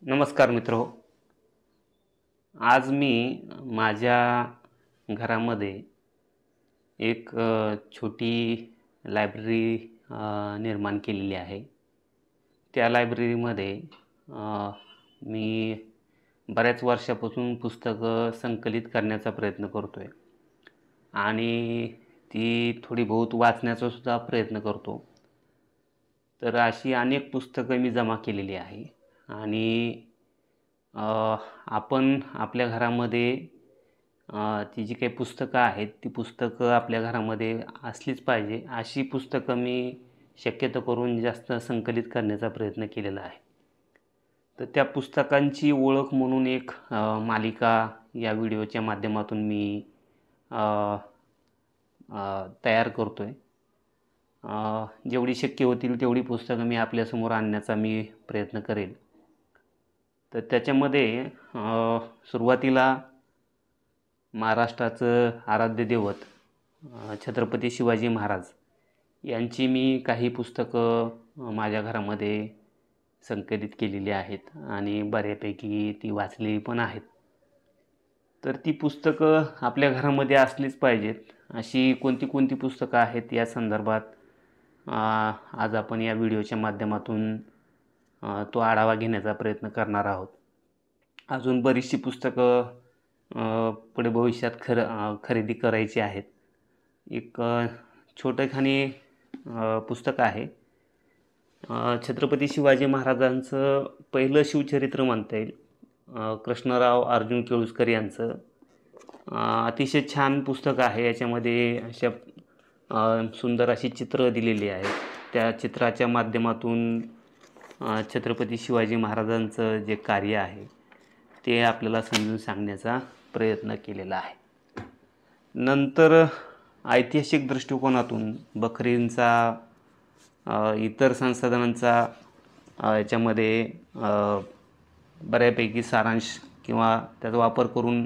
नमस्कार मित्र. आज मी माझ्या घरामध्ये एक छोटी लायब्ररी निर्माण केलेली आहे. त्या लायब्ररीमध्ये मी बऱ्याच वर्षापासून पुस्तकं संकलित करण्याचा प्रयत्न करतो आहे आणि ती थोडी बहुत वाचण्याचा सुद्धा प्रयत्न करतो. तर अशी अनेक पुस्तकं मी जमा केलेली आहे आणि आपण आपल्या घरामध्ये ती जी काही पुस्तकं आहेत ती पुस्तकं आपल्या घरामध्ये असलीच पाहिजे अशी पुस्तकं मी शक्यतो करून जास्त संकलित करण्याचा प्रयत्न केलेला आहे. तर त्या पुस्तकांची ओळख म्हणून एक मालिका या व्हिडिओच्या माध्यमातून मी तयार करतो आहे. जेवढी शक्य होतील तेवढी पुस्तकं मी आपल्यासमोर आणण्याचा मी प्रयत्न करेल. तर त्याच्यामध्ये सुरुवातीला महाराष्ट्राचं आराध्य दैवत छत्रपती शिवाजी महाराज यांची मी काही पुस्तकं माझ्या घरामध्ये संकलित केलेली आहेत आणि बऱ्यापैकी ती वाचलेली पण आहेत. तर ती पुस्तकं आपल्या घरामध्ये असलीच पाहिजेत अशी कोणती पुस्तकं आहेत या संदर्भात आज आपण या व्हिडिओच्या माध्यमातून तो आढावा घेण्याचा प्रयत्न करणार आहोत. अजून बरीचशी पुस्तकं पुढे भविष्यात खरेदी करायची आहेत. एक छोटेखानी पुस्तक आहे. छत्रपती शिवाजी महाराजांचं पहिलं शिवचरित्र म्हणता येईल. कृष्णराव अर्जुन केळुसकर यांचं अतिशय छान पुस्तक आहे. याच्यामध्ये अशा सुंदर अशी चित्र दिलेली आहेत. त्या चित्राच्या माध्यमातून छत्रपती शिवाजी महाराजांचं जे कार्य आहे ते आपल्याला समजून सांगण्याचा प्रयत्न केलेला आहे. नंतर ऐतिहासिक दृष्टिकोनातून बखरींचा इतर संसाधनांचा याच्यामध्ये बऱ्यापैकी सारांश किंवा त्याचा वापर करून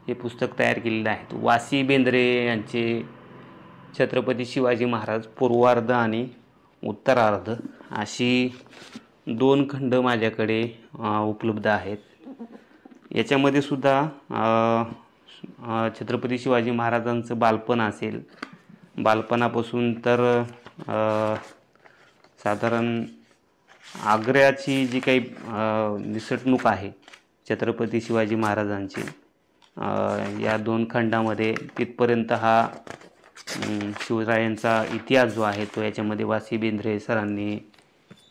हे पुस्तक तयार केलेलं आहे. वासी बेंद्रे यांचे छत्रपती शिवाजी महाराज पूर्वार्ध आणि उत्तरार्ध अशी 2 खंड माझ्याकडे उपलब्ध आहेत. याच्यामध्ये सुद्धा छत्रपती शिवाजी महाराजांचं बालपण असेल, बालपणापासून तर साधारण आग्र्याची जी काही निसटणूक आहे छत्रपती शिवाजी महाराजांची या 2 खंडामध्ये तिथपर्यंत हा शिवरायांचा इतिहास जो आहे तो याच्यामध्ये वासी बेंद्रे सरांनी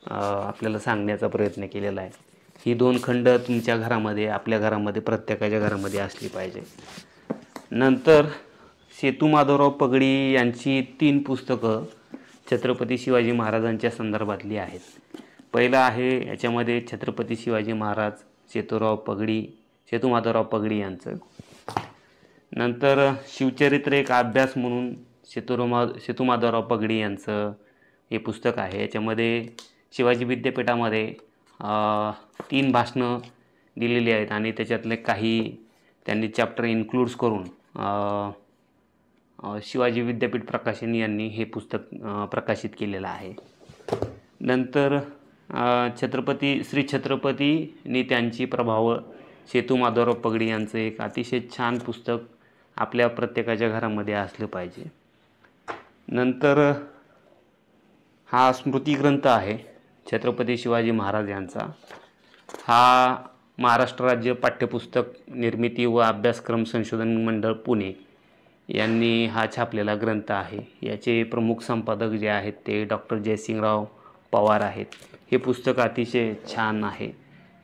आपल्याला सांगण्याचा प्रयत्न केलेला आहे. ही 2 खंड तुमच्या घरामध्ये आपल्या घरामध्ये प्रत्येकाच्या घरामध्ये असली पाहिजे. नंतर सेतू माधवराव पगडी यांची 3 पुस्तकं छत्रपती शिवाजी महाराजांच्या संदर्भातली आहेत. पहिलं आहे याच्यामध्ये छत्रपती शिवाजी महाराज सेतू माधवराव पगडी यांचं. नंतर शिवचरित्र एक अभ्यास म्हणून सेतू माधवराव पगडी यांचं हे पुस्तक आहे. याच्यामध्ये शिवाजी विद्यापीठामध्ये 3 भाषणं दिलेली आहेत आणि त्याच्यातले काही त्यांनी चॅप्टर इन्क्लूड्स करून शिवाजी विद्यापीठ प्रकाशन यांनी हे पुस्तक प्रकाशित केलेलं आहे. नंतर श्री छत्रपती त्यांची प्रभाव सेतू माधवराव पगडी यांचं एक अतिशय छान पुस्तक आपल्या प्रत्येकाच्या घरामध्ये असलं पाहिजे. नंतर हा स्मृतिग्रंथ आहे छत्रपती शिवाजी महाराज यांचा. हा महाराष्ट्र राज्य पाठ्यपुस्तक निर्मिती व अभ्यासक्रम संशोधन मंडळ पुणे यांनी हा छापलेला ग्रंथ आहे. याचे प्रमुख संपादक जे आहेत ते डॉक्टर जयसिंगराव पवार आहेत. हे पुस्तक अतिशय छान आहे.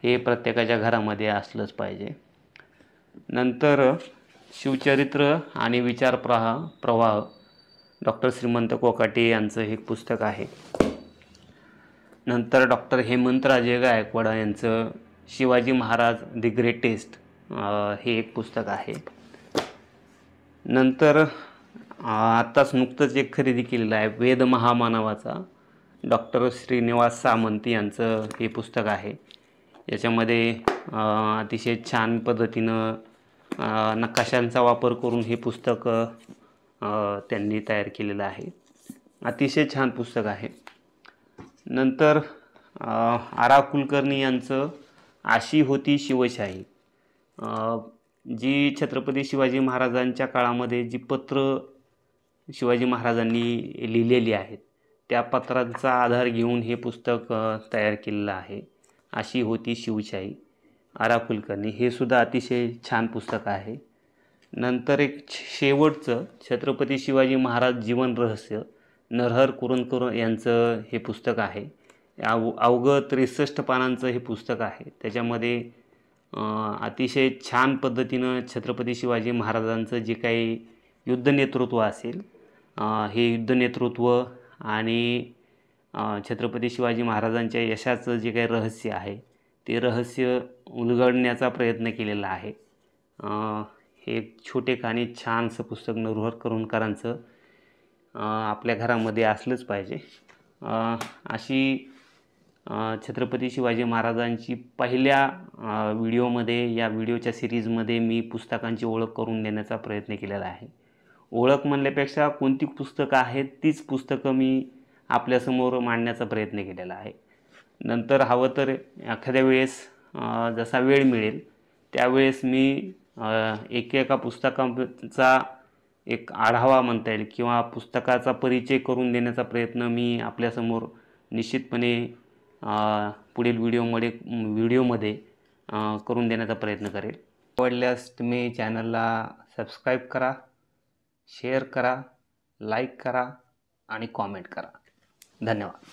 हे प्रत्येकाच्या घरामध्ये असलंच पाहिजे. नंतर शिवचरित्र आणि विचार प्रवाह डॉक्टर श्रीमंत कोकाटे यांचं हे पुस्तक आहे. नंतर डॉक्टर हेमंतराजे गायकवाड यांचं शिवाजी महाराज द ग्रेटेस्ट हे एक पुस्तक आहे. नंतर आत्ताच नुकतंच एक खरेदी केलेलं आहे वेद महामानवाचा डॉक्टर श्रीनिवास सामंत यांचं हे पुस्तक आहे. याच्यामध्ये अतिशय छान पद्धतीनं नकाशांचा वापर करून हे पुस्तक त्यांनी तयार केलेलं आहे. अतिशय छान पुस्तक आहे. नंतर आरा कुलकर्णी यांचं अशी होती शिवशाही. जी छत्रपती शिवाजी महाराजांच्या काळामध्ये जी पत्र शिवाजी महाराजांनी लिहिलेली आहेत, त्या पत्रांचा आधार घेऊन हे पुस्तक तयार केलेलं आहे. अशी होती शिवशाही, आरा कुलकर्णी. हे सुद्धा अतिशय छान पुस्तक आहे. नंतर एक शेवटचं छत्रपती शिवाजी महाराज जीवन रहस्य, नरहर कुरुंदकर यांचं हे पुस्तक आहे. अवघं 63 पानांचं हे पुस्तक आहे. त्याच्यामध्ये अतिशय छान पद्धतीनं छत्रपती शिवाजी महाराजांचं जे काही युद्ध नेतृत्व असेल, हे युद्ध नेतृत्व आणि छत्रपती शिवाजी महाराजांच्या यशाचं जे काही रहस्य आहे, ते रहस्य उलगडण्याचा प्रयत्न केलेला आहे. हे एक छोटेखानी छानसं पुस्तक नरहर कुरुंदकरांचं आपल्या घरामध्ये असलंच पाहिजे. अशी छत्रपती शिवाजी महाराजांची पहिल्या व्हिडिओमध्ये, या व्हिडिओच्या सिरीजमध्ये मी पुस्तकांची ओळख करून देण्याचा प्रयत्न केलेला आहे. ओळख म्हणल्यापेक्षा कोणती पुस्तकं आहेत तीच पुस्तकं मी आपल्यासमोर मांडण्याचा प्रयत्न केलेला आहे. नंतर हवं तर एखाद्या वेळेस जसा वेळ मिळेल त्यावेळेस मी एकेका पुस्तकाचा एक आढावा म्हणता येईल किंवा पुस्तकाचा परिचय करून देण्याचा प्रयत्न मी आपल्यासमोर निश्चितपणे पुढील व्हिडिओमध्ये करून देण्याचा प्रयत्न करेल. आवडल्यास तुम्ही चॅनलला सबस्क्राईब करा, शेअर करा, लाईक करा आणि कॉमेंट करा. धन्यवाद.